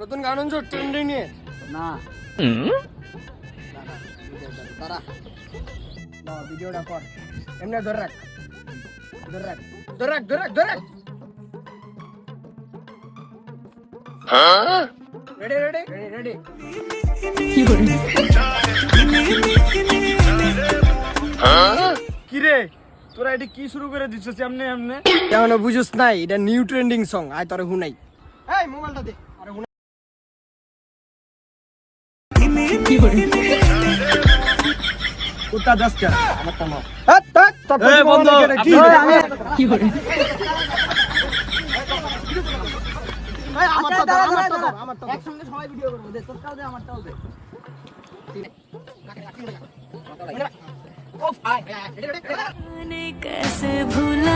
নতুন গান আনছো ট্রেন্ডিং নিয়ে? না দাঁড়া ভিডিওটা কর, এমনি ধরে রাখ, ধরে রাখ, ধরে রাখ, ধরে রাখ, ধরে রাখ। Ready ready ready ready. কি রে তোরা এটা কি শুরু করে দিচ্ছিস এমনি এমনি? কেমন বুঝুস নাই, এটা নিউ ট্রেন্ডিং সং, আয় তোরে হুনাই। এই মোবাইলটা দে, আরে হুনাই। কুত্তা যাচ্ছে আমারটা নাও। হাত হাত তোর এই বন্ধু, কি আপনি- আমি কি করে? এই আমারটা দাও, আমারটা দাও, আমারটা দাও। একসঙ্গে সবাই ভিডিও করবো, দে তোরটাও দে আমারটাও দে। ও ভাই রেডি রেডি। कैसे भूला